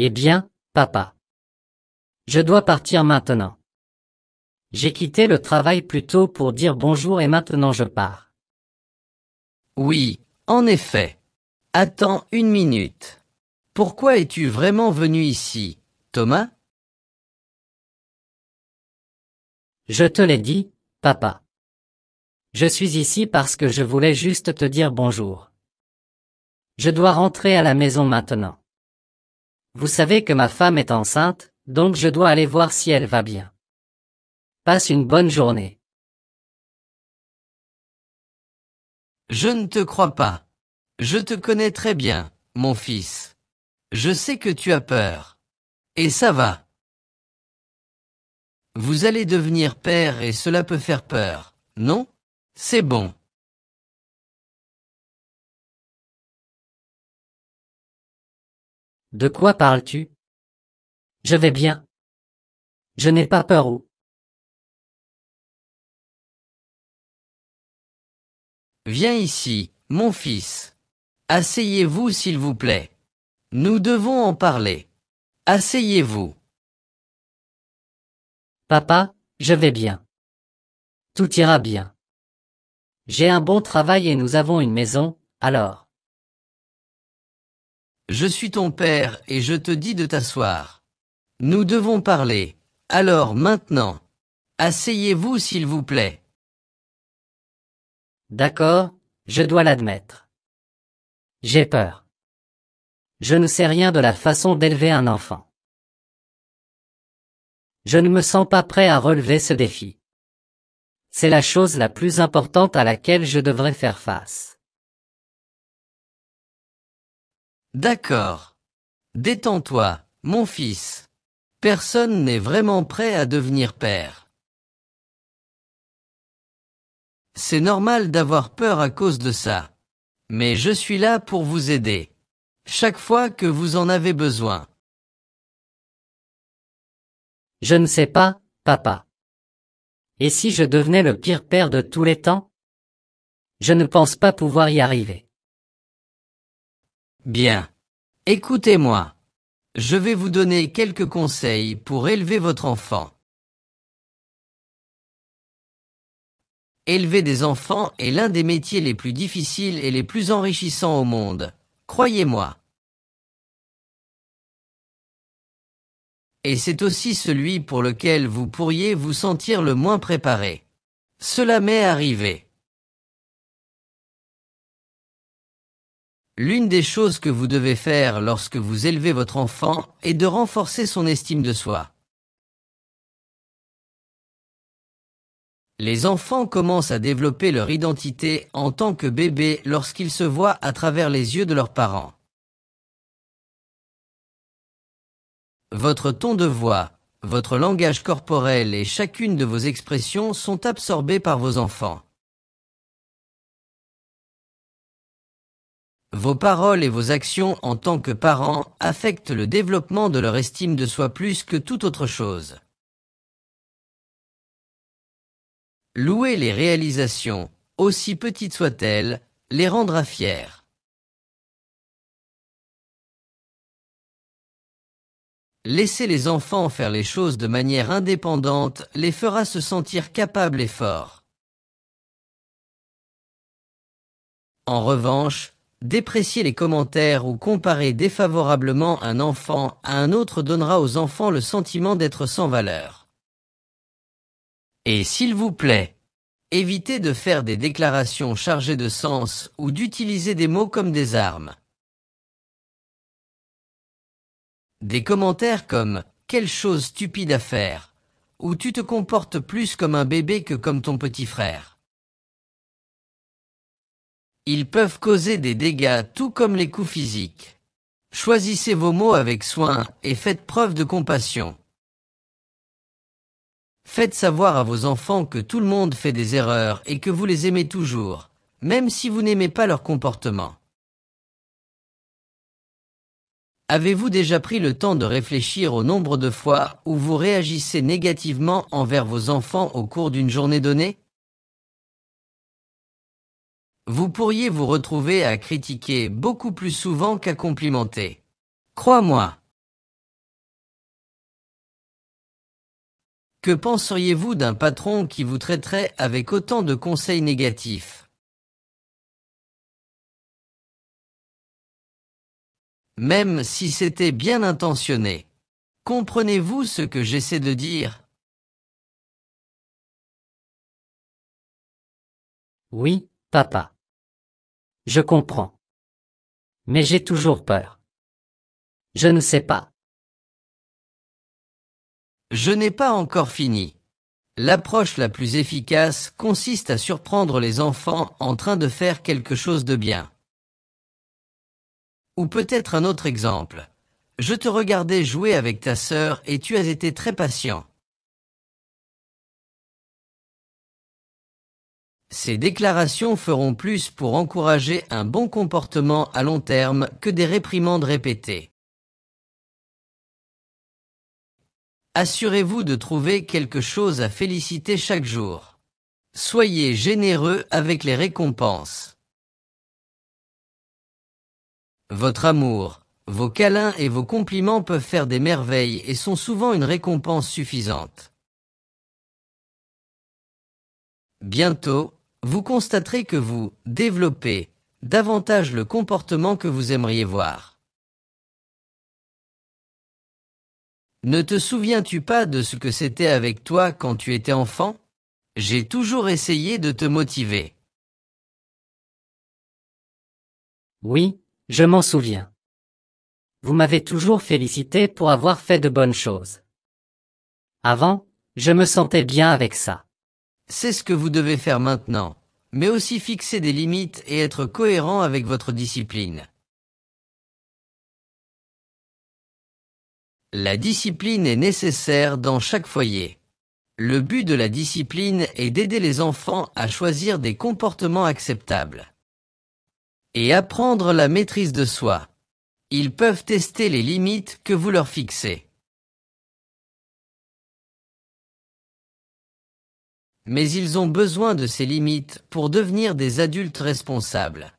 Eh bien, papa. Je dois partir maintenant. J'ai quitté le travail plus tôt pour dire bonjour et maintenant je pars. Oui, en effet. Attends une minute. Pourquoi es-tu vraiment venu ici, Thomas? Je te l'ai dit, papa. Je suis ici parce que je voulais juste te dire bonjour. Je dois rentrer à la maison maintenant. Vous savez que ma femme est enceinte, donc je dois aller voir si elle va bien. Passe une bonne journée. Je ne te crois pas. Je te connais très bien, mon fils. Je sais que tu as peur. Et ça va. Vous allez devenir père et cela peut faire peur, non? C'est bon. De quoi parles-tu? Je vais bien. Je n'ai pas peur ou? Viens ici, mon fils. Asseyez-vous s'il vous plaît. Nous devons en parler. Asseyez-vous. Papa, je vais bien. Tout ira bien. J'ai un bon travail et nous avons une maison, alors. Je suis ton père et je te dis de t'asseoir. Nous devons parler. Alors maintenant. Asseyez-vous s'il vous plaît. D'accord, je dois l'admettre. J'ai peur. Je ne sais rien de la façon d'élever un enfant. Je ne me sens pas prêt à relever ce défi. C'est la chose la plus importante à laquelle je devrais faire face. D'accord. Détends-toi, mon fils. Personne n'est vraiment prêt à devenir père. C'est normal d'avoir peur à cause de ça. Mais je suis là pour vous aider. Chaque fois que vous en avez besoin. Je ne sais pas, papa. Et si je devenais le pire père de tous les temps? Je ne pense pas pouvoir y arriver. Bien. Écoutez-moi. Je vais vous donner quelques conseils pour élever votre enfant. Élever des enfants est l'un des métiers les plus difficiles et les plus enrichissants au monde. Croyez-moi. Et c'est aussi celui pour lequel vous pourriez vous sentir le moins préparé. Cela m'est arrivé. L'une des choses que vous devez faire lorsque vous élevez votre enfant est de renforcer son estime de soi. Les enfants commencent à développer leur identité en tant que bébés lorsqu'ils se voient à travers les yeux de leurs parents. Votre ton de voix, votre langage corporel et chacune de vos expressions sont absorbés par vos enfants. Vos paroles et vos actions en tant que parents affectent le développement de leur estime de soi plus que toute autre chose. Louer les réalisations, aussi petites soient-elles, les rendra fiers. Laisser les enfants faire les choses de manière indépendante les fera se sentir capables et forts. En revanche, déprécier les commentaires ou comparer défavorablement un enfant à un autre donnera aux enfants le sentiment d'être sans valeur. Et s'il vous plaît, évitez de faire des déclarations chargées de sens ou d'utiliser des mots comme des armes. Des commentaires comme « quelle chose stupide à faire » ou « tu te comportes plus comme un bébé que comme ton petit frère ». Ils peuvent causer des dégâts tout comme les coups physiques. Choisissez vos mots avec soin et faites preuve de compassion. Faites savoir à vos enfants que tout le monde fait des erreurs et que vous les aimez toujours, même si vous n'aimez pas leur comportement. Avez-vous déjà pris le temps de réfléchir au nombre de fois où vous réagissez négativement envers vos enfants au cours d'une journée donnée? Vous pourriez vous retrouver à critiquer beaucoup plus souvent qu'à complimenter. Crois-moi. Que penseriez-vous d'un patron qui vous traiterait avec autant de conseils négatifs? Même si c'était bien intentionné. Comprenez-vous ce que j'essaie de dire? Oui, papa. Je comprends. Mais j'ai toujours peur. Je ne sais pas. Je n'ai pas encore fini. L'approche la plus efficace consiste à surprendre les enfants en train de faire quelque chose de bien. Ou peut-être un autre exemple. Je te regardais jouer avec ta sœur et tu as été très patient. Ces déclarations feront plus pour encourager un bon comportement à long terme que des réprimandes répétées. Assurez-vous de trouver quelque chose à féliciter chaque jour. Soyez généreux avec les récompenses. Votre amour, vos câlins et vos compliments peuvent faire des merveilles et sont souvent une récompense suffisante. Bientôt, vous constaterez que vous développez davantage le comportement que vous aimeriez voir. Ne te souviens-tu pas de ce que c'était avec toi quand tu étais enfant? J'ai toujours essayé de te motiver. Oui, je m'en souviens. Vous m'avez toujours félicité pour avoir fait de bonnes choses. Avant, je me sentais bien avec ça. C'est ce que vous devez faire maintenant, mais aussi fixer des limites et être cohérent avec votre discipline. La discipline est nécessaire dans chaque foyer. Le but de la discipline est d'aider les enfants à choisir des comportements acceptables et apprendre la maîtrise de soi. Ils peuvent tester les limites que vous leur fixez. Mais ils ont besoin de ces limites pour devenir des adultes responsables.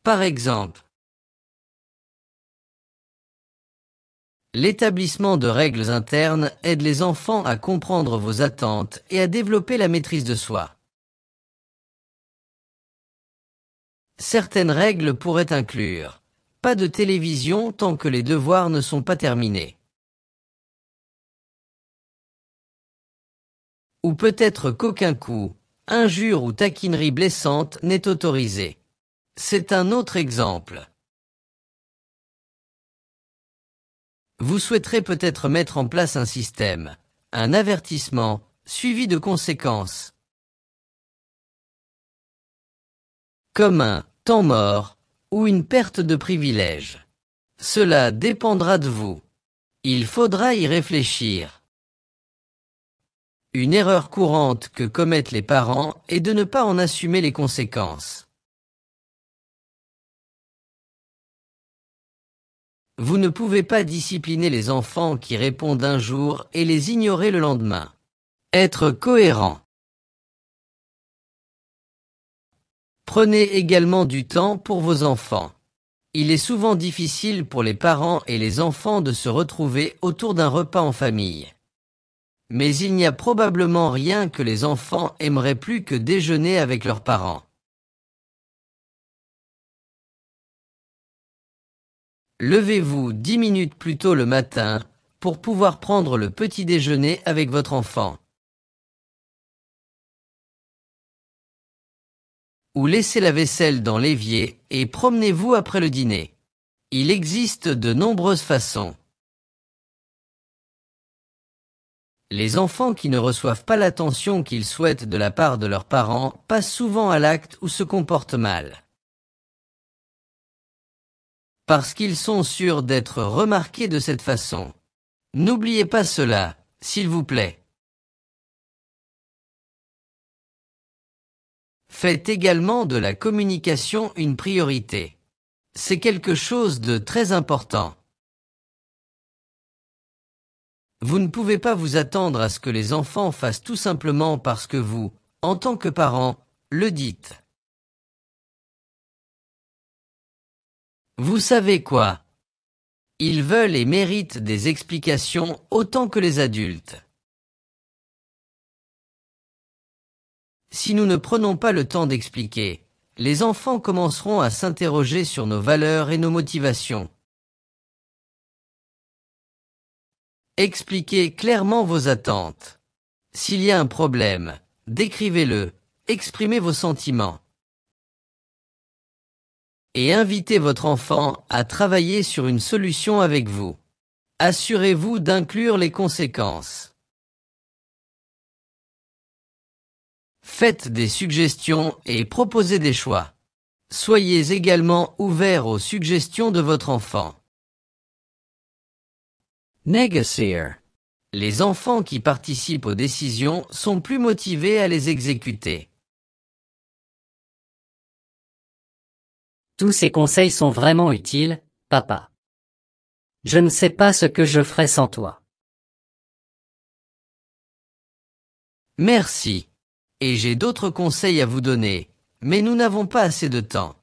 Par exemple, l'établissement de règles internes aide les enfants à comprendre vos attentes et à développer la maîtrise de soi. Certaines règles pourraient inclure pas de télévision tant que les devoirs ne sont pas terminés. Ou peut-être qu'aucun coup, injure ou taquinerie blessante n'est autorisé. C'est un autre exemple. Vous souhaiterez peut-être mettre en place un système, un avertissement, suivi de conséquences. Comme un temps mort ou une perte de privilège. Cela dépendra de vous. Il faudra y réfléchir. Une erreur courante que commettent les parents est de ne pas en assumer les conséquences. Vous ne pouvez pas discipliner les enfants qui répondent un jour et les ignorer le lendemain. Être cohérent. Prenez également du temps pour vos enfants. Il est souvent difficile pour les parents et les enfants de se retrouver autour d'un repas en famille. Mais il n'y a probablement rien que les enfants aimeraient plus que déjeuner avec leurs parents. Levez-vous 10 minutes plus tôt le matin pour pouvoir prendre le petit déjeuner avec votre enfant. Ou laissez la vaisselle dans l'évier et promenez-vous après le dîner. Il existe de nombreuses façons. Les enfants qui ne reçoivent pas l'attention qu'ils souhaitent de la part de leurs parents passent souvent à l'acte ou se comportent mal. Parce qu'ils sont sûrs d'être remarqués de cette façon. N'oubliez pas cela, s'il vous plaît. Faites également de la communication une priorité. C'est quelque chose de très important. Vous ne pouvez pas vous attendre à ce que les enfants fassent tout simplement parce que vous, en tant que parent, le dites. Vous savez quoi? Ils veulent et méritent des explications autant que les adultes. Si nous ne prenons pas le temps d'expliquer, les enfants commenceront à s'interroger sur nos valeurs et nos motivations. Expliquez clairement vos attentes. S'il y a un problème, décrivez-le, exprimez vos sentiments. Et invitez votre enfant à travailler sur une solution avec vous. Assurez-vous d'inclure les conséquences. Faites des suggestions et proposez des choix. Soyez également ouvert aux suggestions de votre enfant. Négocier. Les enfants qui participent aux décisions sont plus motivés à les exécuter. Tous ces conseils sont vraiment utiles, papa. Je ne sais pas ce que je ferais sans toi. Merci. Et j'ai d'autres conseils à vous donner, mais nous n'avons pas assez de temps.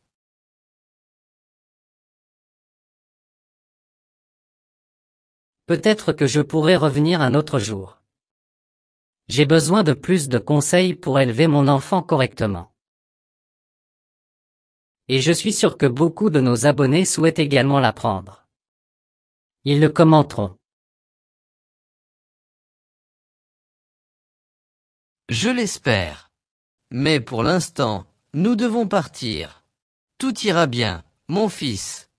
Peut-être que je pourrai revenir un autre jour. J'ai besoin de plus de conseils pour élever mon enfant correctement. Et je suis sûr que beaucoup de nos abonnés souhaitent également l'apprendre. Ils le commenteront. Je l'espère. Mais pour l'instant, nous devons partir. Tout ira bien, mon fils.